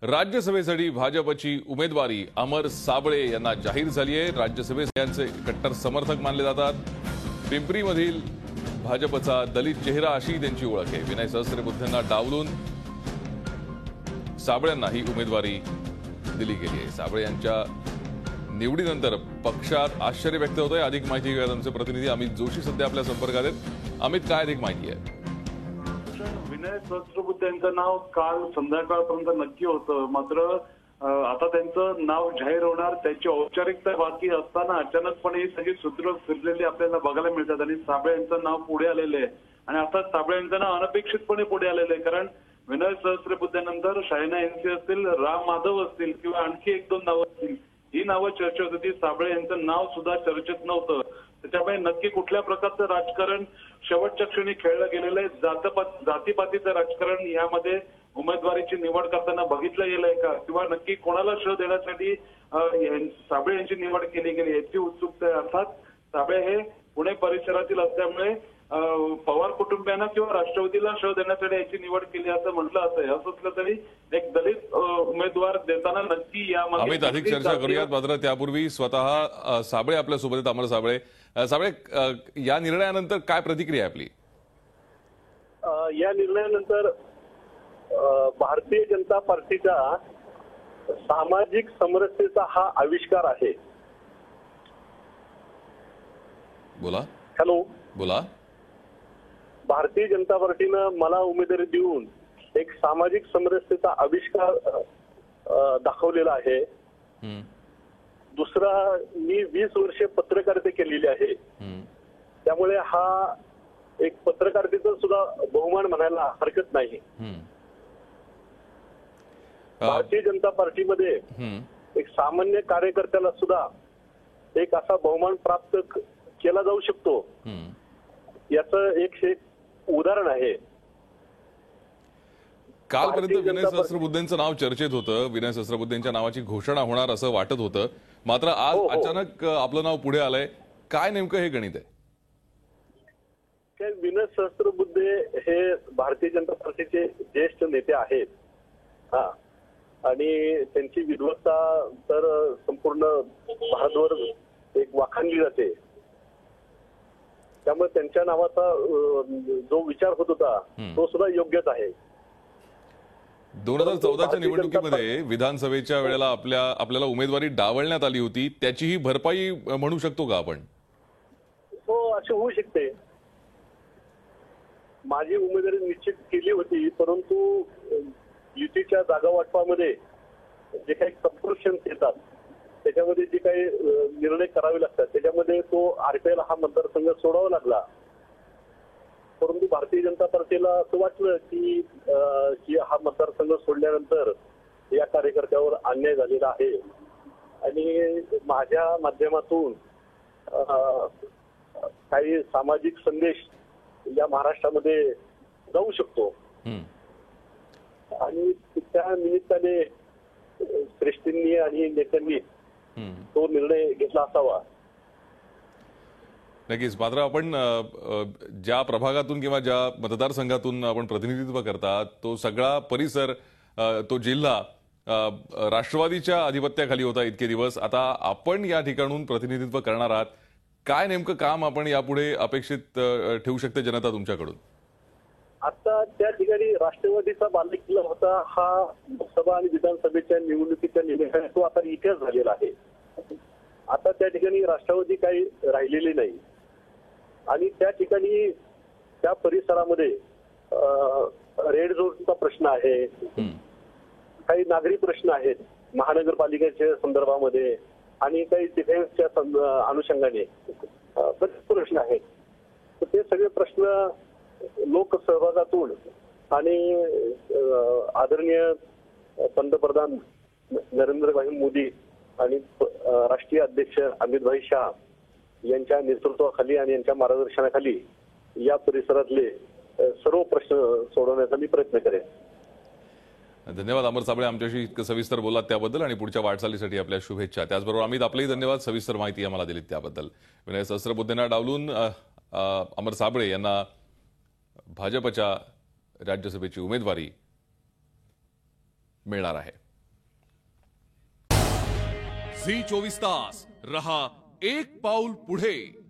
राज्यसभेसाठी भाजपची उमेदवारी अमर साबळे यांना जाहीर झाली आहे। राज्यसभेत यांचे कट्टर समर्थक मानले जातात। पिंपरीमधील भाजपचा दलित चेहरा अशी त्यांची ओळख आहे। विनय सहस्त्रबुद्धेंना डावलून साबळेंना ही उमेदवारी दिली गेली आहे। साबळे यांच्या निवडीनंतर पक्षात आश्चर्य व्यक्त होत आहे। अधिक माहिती घेऊयात आमचे प्रतिनिधी अमित जोशी सध्या आपल्या संपर्कात आहेत। अमित, काय अधिक माहिती आहे? विनय सहस्त्रबुद्धे यांचं नाव काल संध्याकाळपर्यंत नक्की होतं, मात्र आता त्यांचं नाव जाहीर होणार त्याची औपचारिकता बाकी असताना अचानकपणे ही सगळी सूत्र फिरलेली आपल्याला बघायला मिळतात आणि साबळे यांचं नाव पुढे आलेलं आहे। आणि आता साबळे यांचं नाव अनपेक्षितपणे पुढे आलेलं आहे, कारण विनय सहस्त्रबुद्धेनंतर शायना एनसी असतील, राम माधव असतील किंवा आणखी एक दोन नावं असतील, ही नावं चर्चेत होती। साबळे यांचं नाव सुद्धा चर्चेत नव्हतं। त्याच्यामुळे नक्की कुठल्या प्रकारचं राजकारण शेवटच्या क्षणी खेळलं गेलेलं आहे, जातीपातीचं राजकारण यामध्ये उमेदवारीची निवड करताना बघितलं गेलंय का, किंवा नक्की कोणाला शोध देण्यासाठी साबळे यांची निवड केली गेली याची उत्सुकता आहे। अर्थात साबळे हे पुणे परिसरातील असल्यामुळे पवार कुटुंबियांना किंवा राष्ट्रवादीला शोध देण्यासाठी याची निवड केली असं म्हटलं असं असलं तरी एक दलित उमेदवार देताना नक्की यामध्ये अमित अधिक चर्चा करूयात, मात्र त्यापूर्वी स्वतः साबळे आपल्या सोबत आहेत। अमर साबळे, या निर्णयानंतर काय प्रतिक्रिया आपली? या निर्णयानंतर भारतीय जनता पार्टीचा सामाजिक समरसतेचा हा आविष्कार आहे। बोला। हॅलो, बोला। भारतीय जनता पार्टीनं मला उमेदवारी देऊन एक सामाजिक समरसतेचा आविष्कार दाखवलेला आहे। दुसरा, मी 20 वर्षे पत्रकारिता केलेली आहे, त्यामुळे हा एक पत्रकारितेचा सुद्धा बहुमान म्हणायला हरकत नाही। भारतीय जनता पार्टीमध्ये एक सामान्य कार्यकर्त्याला सुद्धा एक असा बहुमान प्राप्त केला जाऊ शकतो, याचं एक उदाहरण आहे। कालपर्यंत विनय सहस्त्रबुद्धेंचं नाव चर्चेत होतं, विनय सहस्त्रबुद्धेंच्या नावाची घोषणा होणार असं वाटत होतं, मात्र आज अचानक आपलं नाव पुढे आलंय। काय नेमकं हे गणित आहे? विनय सहस्त्रबुद्धे हे भारतीय जनता पार्टीचे ज्येष्ठ नेते आहेत, आणि त्यांची विद्वत्ता तर संपूर्ण भारतभर एक वाखाणली जाते। त्यामुळे त्यांच्या नावाचा जो विचार होत होता तो सुद्धा योग्यच आहे। 2014च्या निवडणुकीमध्ये विधानसभेच्या वेळेला आपल्याला उमेदवारी डावलण्यात आली होती, त्याचीही भरपाई म्हणू शकतो का आपण? हो, अशी होऊ शकते। माझी उमेदवारी निश्चित केली होती, परंतु युतीच्या जागा वाटपामध्ये जे काही कम्पल्शन्स येतात, त्याच्यामध्ये जे काही निर्णय करावे लागतात, त्याच्यामध्ये तो आरपीआयला हा मतदारसंघ सोडावा लागला। परंतु भारतीय जनता पार्टीला असं वाटलं की हा मतदारसंघ सोडल्यानंतर या कार्यकर्त्यावर अन्याय झालेला आहे आणि माझ्या माध्यमातून काही सामाजिक संदेश या महाराष्ट्रामध्ये जाऊ शकतो, आणि त्या निमित्ताने श्रेष्ठींनी आणि नेत्यांनी तो निर्णय घेतला असावा। नक्कीच, मात्र आपण ज्या प्रभागातून किंवा ज्या मतदारसंघातून आपण प्रतिनिधित्व करता, तो सगळा परिसर, तो जिल्हा राष्ट्रवादीच्या आधिपत्याखाली होता इतके दिवस। आता आपण या ठिकाणून प्रतिनिधित्व करणार आहात, काय नेमकं काम आपण यापुढे अपेक्षित ठेवू शकते जनता तुमच्याकडून? आता त्या ठिकाणी राष्ट्रवादीचा बालेकिल्ला होता, हा लोकसभा आणि विधानसभेच्या निवडणुकीच्या निमित्ताने तो आता इतिहास झालेला आहे। आता त्या ठिकाणी राष्ट्रवादी काही राहिलेली नाही, आणि त्या ठिकाणी त्या परिसरामध्ये रेड झोनचा प्रश्न आहे, काही नागरी प्रश्न आहेत महानगरपालिकेच्या संदर्भामध्ये, आणि काही डिफेन्सच्या अनुषंगाने प्रश्न आहेत। तर ते सगळे प्रश्न लोकसहभागातून आणि आदरणीय पंतप्रधान नरेंद्रभाई मोदी आणि राष्ट्रीय अध्यक्ष अमितभाई शाह यांच्या नेतृत्वाखाली आणि यांच्या मार्गदर्शनाखाली या परिसरातले सर्व प्रश्न सोडवण्याचा मी प्रयत्न करेन। धन्यवाद अमर साबळे, आमच्याशी इतकं सविस्तर बोललात त्याबद्दल आणि पुढच्या वाटचालीसाठी आपल्या शुभेच्छा। त्याचबरोबर अमित, आपलेही धन्यवाद सविस्तर माहिती आम्हाला दिलीत त्याबद्दल। विनय सहस्त्रबुद्धेंना डावलून अमर साबळे यांना भाजपच्या राज्यसभेची उमेदवारी मिळणार आहे। झी 24 तास रहा एक पाऊल पुढे.